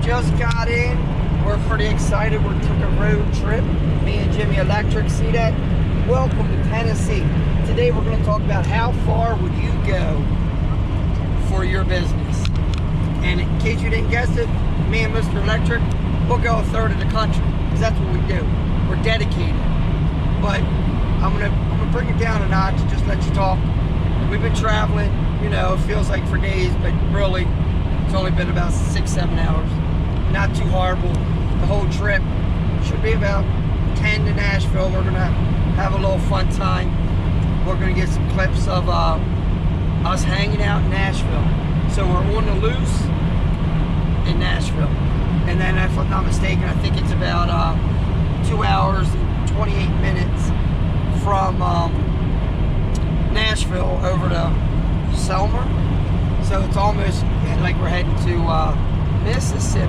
just got in. We're pretty excited. We took a road trip. Me and Jimmy Electric. See that? Welcome to Tennessee. Today we're going to talk about how far would you go for your business. And in case you didn't guess it, me and Mr. Electric, we'll go a third of the country because that's what we do. We're dedicated. But I'm gonna bring it down a notch and just let you talk. We've been traveling, you know, it feels like for days, but really it's only been about 6-7 hours. Not too horrible. The whole trip should be about 10 to Nashville. We're gonna have a little fun time. We're gonna get some clips of us hanging out in Nashville. So we're on the loose in Nashville. And then if I'm not mistaken, I think it's about 2 hours and 28 minutes from Nashville over to Selmer. So it's almost like we're heading to Mississippi.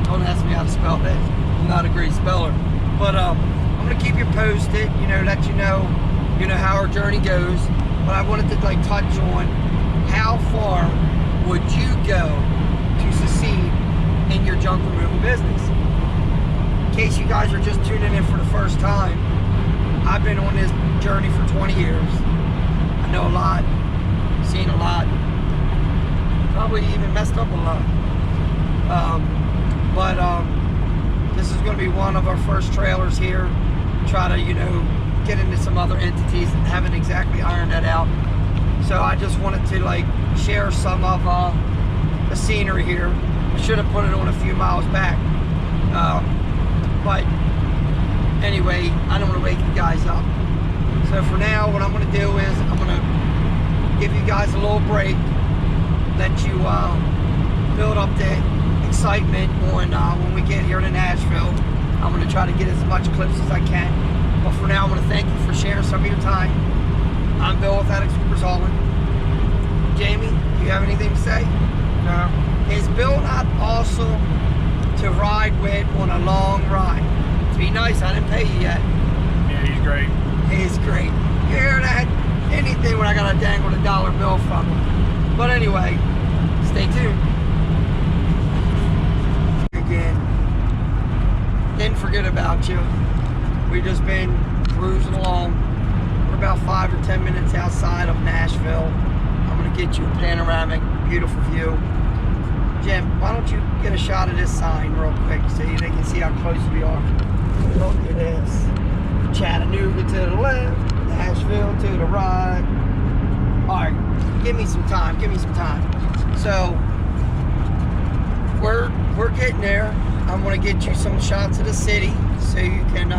Don't ask me how to spell that. I'm not a great speller. But I'm gonna keep you posted, you know, let you know how our journey goes. But I wanted to like touch on how far would you go to succeed in your junk removal business. In case you guys are just tuning in for the first time, I've been on this journey for 20 years. I know a lot, seen a lot, probably even messed up a lot. But this is going to be one of our first trailers here. Try to, you know, get into some other entities and haven't exactly ironed that out. So I just wanted to like share some of the scenery here. I should have put it on a few miles back. But anyway, I don't want to wake you guys up. So for now, what I'm going to do is I'm going to give you guys a little break, let you build up the excitement on when we get here to Nashville. I'm going to try to get as much clips as I can. But for now, I want to thank you for sharing some of your time. I'm Bill with Addicts Groupers Hauling. Jamie, do you have anything to say? No. Is Bill not awesome to ride with on a long ride? To be nice, I didn't pay you yet. Yeah, he's great. He's great. You hear that? Anything when I gotta dangle a dollar bill from him. But anyway, stay tuned. Again, didn't forget about you. We've just been cruising along. We're about 5 or 10 minutes outside of Nashville. I'm gonna get you a panoramic, beautiful view. Jim, why don't you get a shot of this sign real quick so they can see how close we are. Look at this. Chattanooga to the left, Nashville to the right. All right, give me some time, So, we're getting there. I'm gonna get you some shots of the city so you can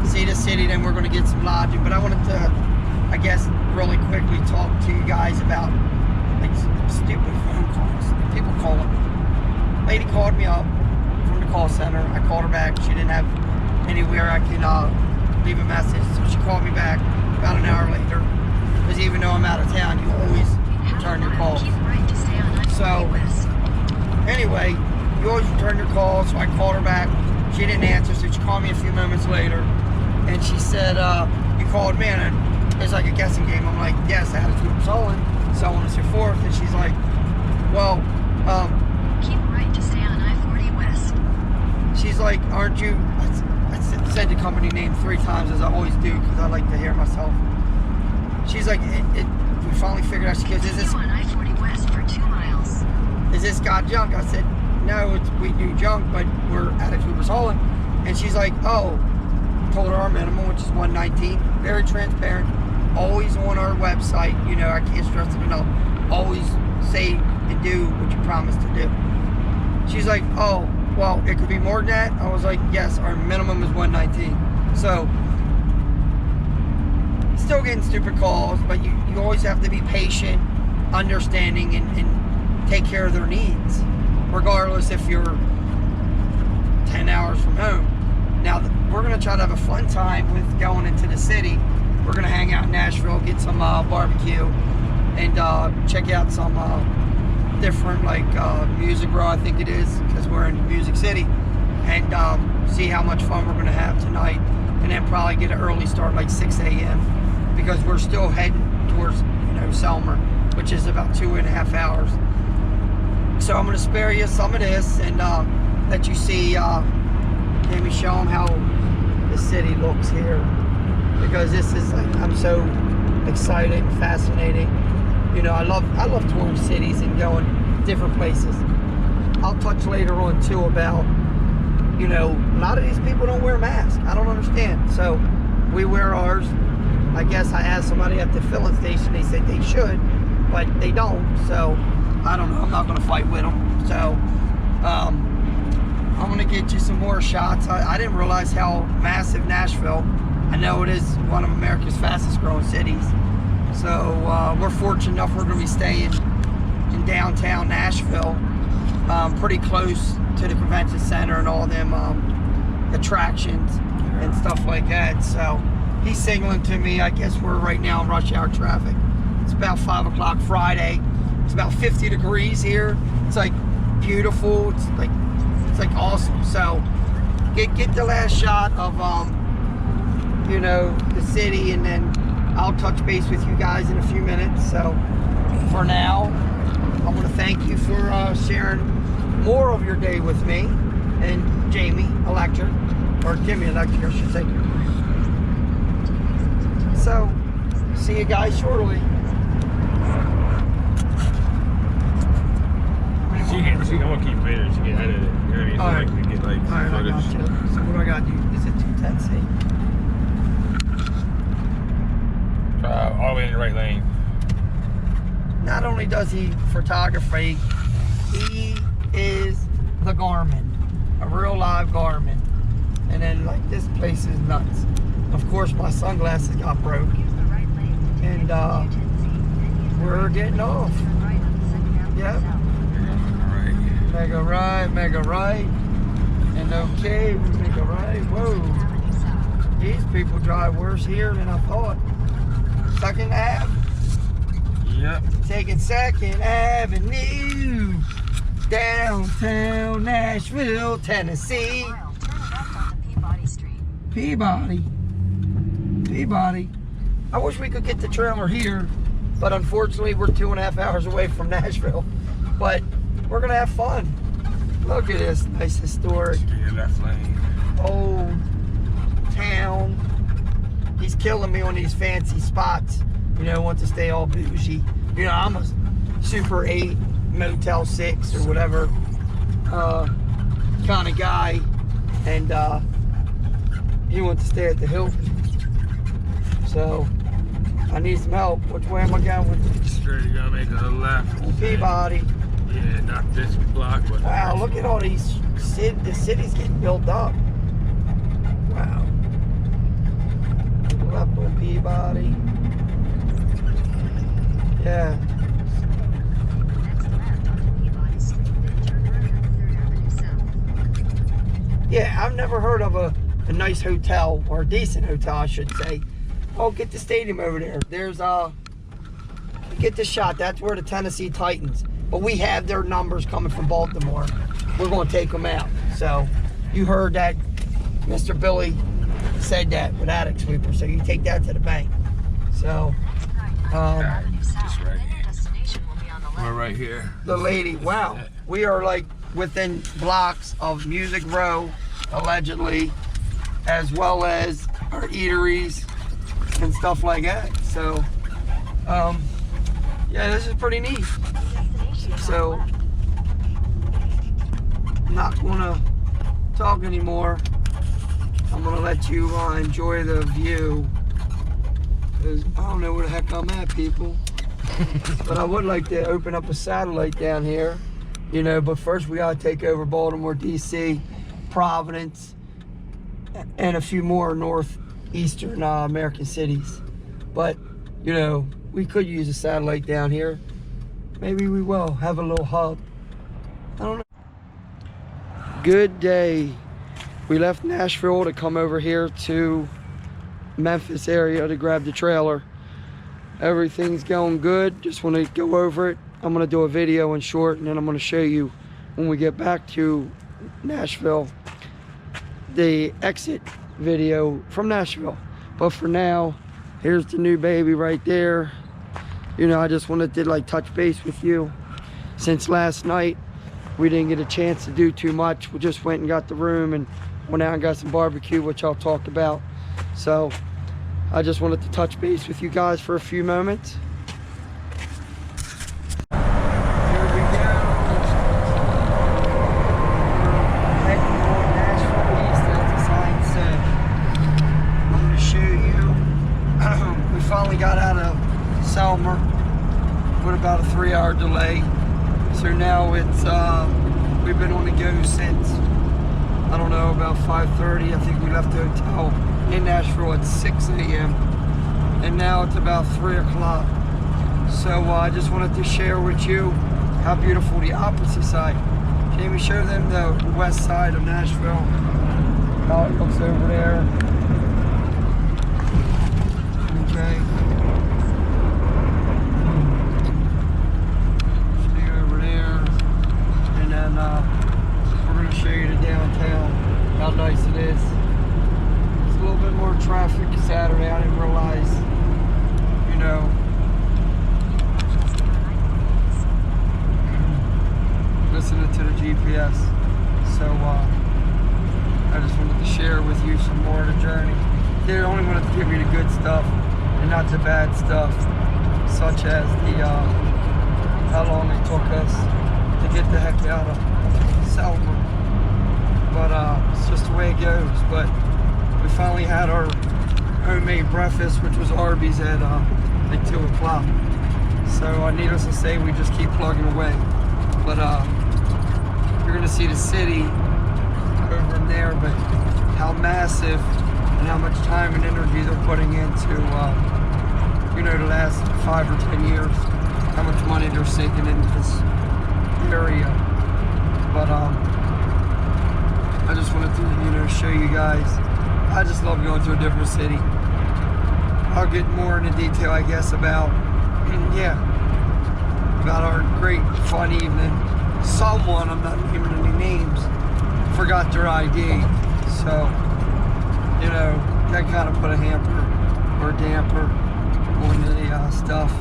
see the city, then we're gonna get some lodging. But I wanted to, I guess, really quickly talk to you guys about like stupid phone calls. People calling. Lady called me up from the call center. I called her back. She didn't have anywhere I could leave a message, so she called me back about an hour later. Because even though I'm out of town, you always return your calls. So anyway, you always return your calls. So I called her back. She didn't answer, so she called me a few moments later, and she said, "You called me," and it's like a guessing game. I'm like, "Yes, Addicts Groupers Hauling," so on and so forth. And she's like, "Well, keep right to stay on I-40 West." She's like, "Aren't you?" I said the company name 3 times, as I always do, because I like to hear myself. She's like, we finally figured out. She goes, "Is this on I-40 West for 2 miles? Is this got junk?" I said, "No, we do junk, but we're Addicts Groupers Hauling." And she's like, "Oh." Told her our minimum, which is 119. Very transparent. Always on our website. You know, I can't stress it enough. Always say and do what you promise to do. She's like, "Oh, well, it could be more than that." I was like, "Yes, our minimum is 119. So, still getting stupid calls, but you always have to be patient, understanding, and take care of their needs, regardless if you're 10 hours from home. Now, we're going to try to have a fun time with going into the city. We're going to hang out in Nashville, get some barbecue, and check out some different, like, Music Row, I think it is, because we're in Music City, and see how much fun we're going to have tonight, and then probably get an early start, like 6 a.m., because we're still heading towards, you know, Selmer, which is about 2.5 hours. So I'm gonna spare you some of this and let you see, let me show them how the city looks here, because this is like, I'm so excited and fascinating. You know, I love touring cities and going different places. I'll touch later on too about, you know, a lot of these people don't wear masks. I don't understand. So we wear ours. I guess I asked somebody at the filling station, they said they should, but they don't. So I don't know, I'm not gonna fight with them. So I'm gonna get you some more shots. I didn't realize how massive Nashville. I know it is one of America's fastest growing cities. So we're fortunate enough we're gonna be staying in downtown Nashville, pretty close to the convention center and all them attractions and stuff like that. So he's signaling to me. I guess we're right now in rush hour traffic. It's about 5 o'clock Friday. It's about 50 degrees here. It's like beautiful. It's like awesome. So get the last shot of you know, the city, and then I'll touch base with you guys in a few minutes. So for now, I want to thank you for sharing more of your day with me and Jamie Electric, or Jimmy Electric, I should say. So, see you guys shortly. She gonna keep videos to get edited. You know what I mean? All right. So we get like All right, I got footage. you. So what do I got to do? Is it 210C? All the way in the right lane. Not only does he photography, he is the Garmin, a real live Garmin. And then like this place is nuts. Of course my sunglasses got broke, and we're getting off. Yep. Mega right, and okay, we make a right. Whoa, these people drive worse here than I thought. Second Ave. Yep. Taking Second Avenue, downtown Nashville, Tennessee. Peabody. I wish we could get the trailer here, but unfortunately we're 2.5 hours away from Nashville. But we're gonna have fun. Look at this nice historic Yeah, left lane. old town. He's killing me on these fancy spots. You know, want to stay all bougie. You know, I'm a Super 8, Motel 6 or whatever kind of guy, and he wants to stay at the Hilton. So I need some help. Which way am I going? Straight, you gotta make a left. Peabody. Yeah, not this block, but Wow, look at all these the city's getting built up. Wow. Left on Peabody. Yeah. Yeah, I've never heard of a nice hotel, or a decent hotel, I should say. Oh, get the stadium over there. There's get the shot. That's where the Tennessee Titans. But we have their numbers coming from Baltimore. We're going to take them out. So you heard that Mr. Billy said that with Attic Sweeper. So you take that to the bank. So just right. We're right here. the lady, wow, we are like within blocks of Music Row, allegedly, as well as our eateries and stuff like that. So yeah, this is pretty neat. So I'm not gonna talk anymore. I'm gonna let you enjoy the view, because I don't know where the heck I'm at, people. But I would like to open up a satellite down here, you know, but first we gotta take over Baltimore, DC, Providence, and a few more northeastern American cities. But, you know, we could use a satellite down here. Maybe we will have a little hub. I don't know. Good day. We left Nashville to come over here to Memphis area to grab the trailer. Everything's going good. Just want to go over it. I'm going to do a video in short, and then I'm going to show you when we get back to Nashville the exit video from Nashville. But for now, here's the new baby right there. You know, I just wanted to like touch base with you since last night. we didn't get a chance to do too much. We just went and got the room and went out and got some barbecue, which I'll talk about. So I just wanted to touch base with you guys for a few moments. Here we go. Heading toward Nashville East, as the sign said. I'm going to show you. We finally got out of Selmer with about a 3-hour delay. So now it's, we've been on the go since, I don't know, about 5:30. I think we left the hotel in Nashville at 6 a.m. and now it's about 3 o'clock. So I just wanted to share with you how beautiful the opposite side. Can we show them the west side of Nashville? How it looks over there. Okay. See over there. And then we're going to show you the downtown, how nice it is. It's a little bit more traffic Saturday. I didn't realize, you know, listening to the GPS. So I just wanted to share with you some more of the journey. They only wanted to give you the good stuff and not the bad stuff, such as the how long it took us to get the heck out of Selmer. But it's just the way it goes. But we finally had our homemade breakfast, which was Arby's at like 2 o'clock. So needless to say, we just keep plugging away. But you're gonna see the city over in there, but how massive and how much time and energy they're putting into, you know, the last 5 or 10 years, how much money they're sinking into this area. But I just wanted to, you know, show you guys. I just love going to a different city. I'll get more into detail, I guess, about, yeah, about our great fun evening. Someone, I'm not naming any names, forgot their ID. So, you know, that kind of put a hamper or damper on the stuff.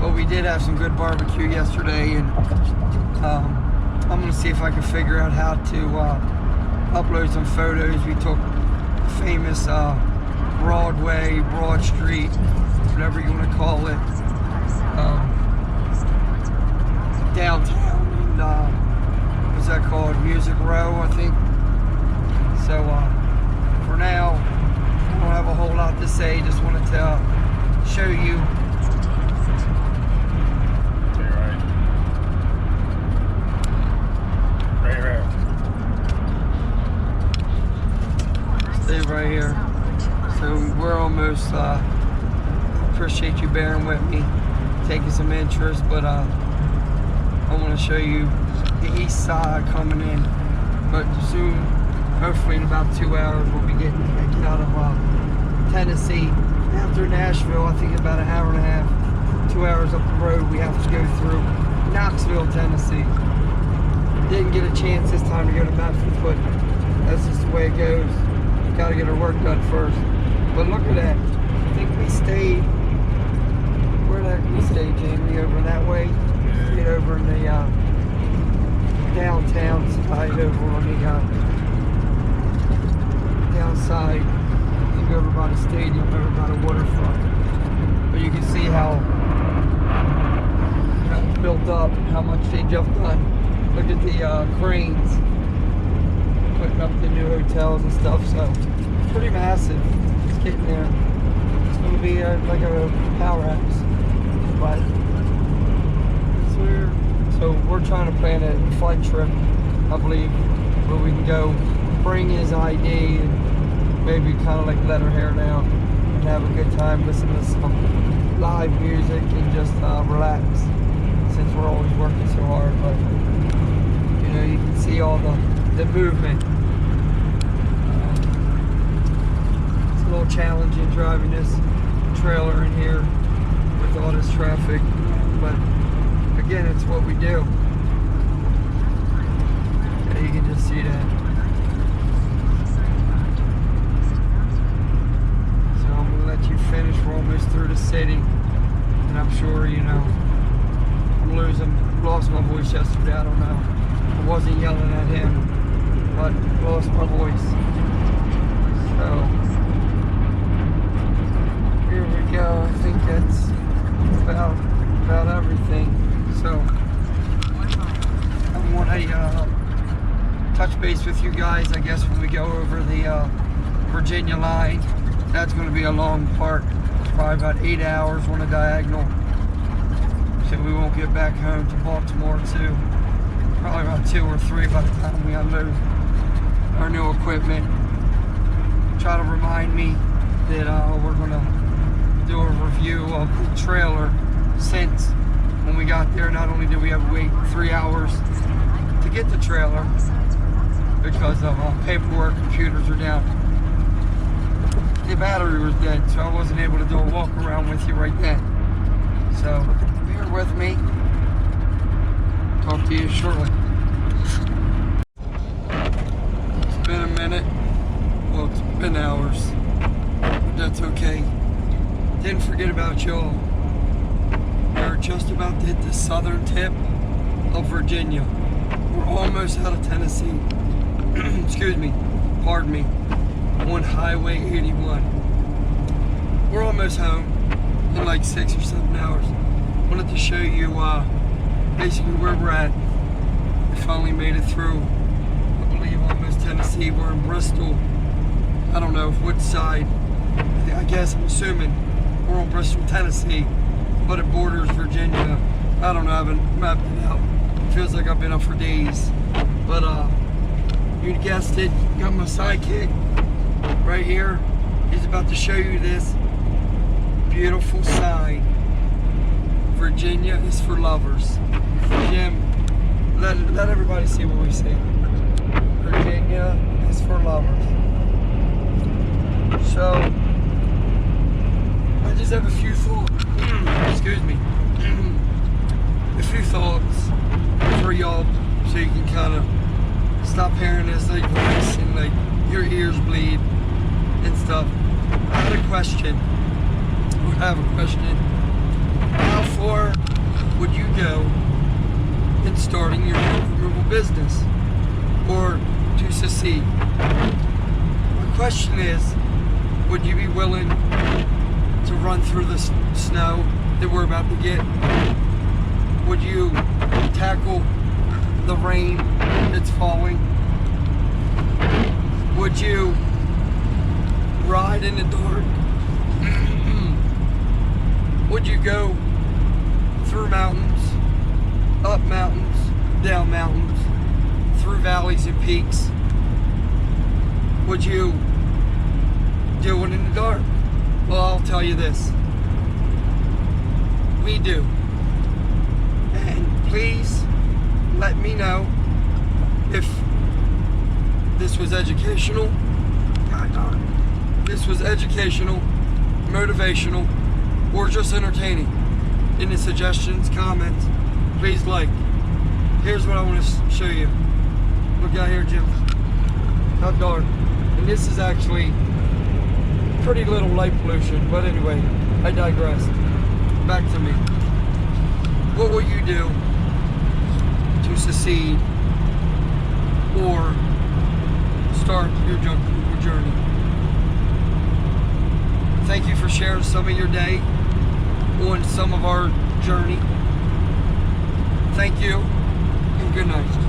But we did have some good barbecue yesterday, and I'm gonna see if I can figure out how to upload some photos. We took famous Broadway, Broad Street, whatever you want to call it, downtown, and what's that called? Music Row, I think. So for now, I don't have a whole lot to say. Just wanted to show you. Stay right here. So we're almost, appreciate you bearing with me, taking some interest, but I want to show you the east side coming in. But soon, hopefully in about 2 hours, we'll be getting out of Tennessee. After Nashville, I think about an hour and a half, 2 hours up the road, we have to go through Knoxville, Tennessee. Didn't get a chance this time to go to Memphis, but that's just the way it goes. Got to get our work done first. But look at that. I think we stayed. Where the heck we stayed, Jamie? Over that way. Get over in the downtown side, over on the downside. I think over by the stadium, over by the waterfront. But you can see how it's built up and how much they just done. Look at the cranes putting up the new hotels and stuff. So it's pretty massive. It's getting there. It's going to be like a powerhouse. But so we're trying to plan a flight trip, I believe, where we can go bring his ID and maybe kind of like let our hair down and have a good time, listen to some live music and just relax, since we're always working so hard. But you know, you can see all the movement. It's a little challenging driving this trailer in here with all this traffic, but again, it's what we do. Yeah, you can just see that. So I'm gonna let you finish. We're almost through the city, and I'm sure, you know, lost my voice yesterday. I don't know. I yelling at him, but lost my voice. So here we go. I think that's about everything. So I want to touch base with you guys, I guess, when we go over the Virginia line. That's going to be a long part, probably about 8 hours on a diagonal. So we won't get back home to Baltimore too. Probably about 2 or 3 by the time we unload our new equipment. Try to remind me that we're going to do a review of the trailer since when we got there. Not only did we have to wait 3 hours to get the trailer because of paperwork, computers are down. The battery was dead, so I wasn't able to do a walk around with you right then. So bear with me. Talk to you shortly. It's been a minute. Well, it's been hours. But that's okay. Didn't forget about y'all. We're just about to hit the southern tip of Virginia. We're almost out of Tennessee. Excuse me. Pardon me. On Highway 81. We're almost home in like 6 or 7 hours. Wanted to show you basically where we're at. We finally made it through, I believe, almost Tennessee. We're in Bristol. I don't know which side. I guess I'm assuming we're on Bristol, Tennessee, but it borders Virginia. I don't know, I haven't mapped it out. It feels like I've been up for days. But you guessed it, got my sidekick right here. He's about to show you this beautiful sign. Virginia is for lovers. Jim, let everybody see what we see. Virginia is for lovers. So, I just have a few thoughts. Excuse me. A few thoughts for y'all so you can kind of stop hearing this like voice and like your ears bleed and stuff. I had a question. I have a question. How far would you go in starting your junk removal business or to succeed? My question is, would you be willing to run through the snow that we're about to get? Would you tackle the rain that's falling? Would you ride in the dark? Would you go through mountains, up mountains, down mountains, through valleys and peaks? Would you do it in the dark? Well, I'll tell you this. We do. And please let me know if this was educational. This was educational, motivational, or just entertaining. In the suggestions, comments, please like. Here's what I want to show you. Look out here, Jim. How dark. And this is actually pretty little light pollution, but anyway, I digress. Back to me. What will you do to succeed or start your junk removal journey? Thank you for sharing some of your day on some of our journey. Thank you and good night.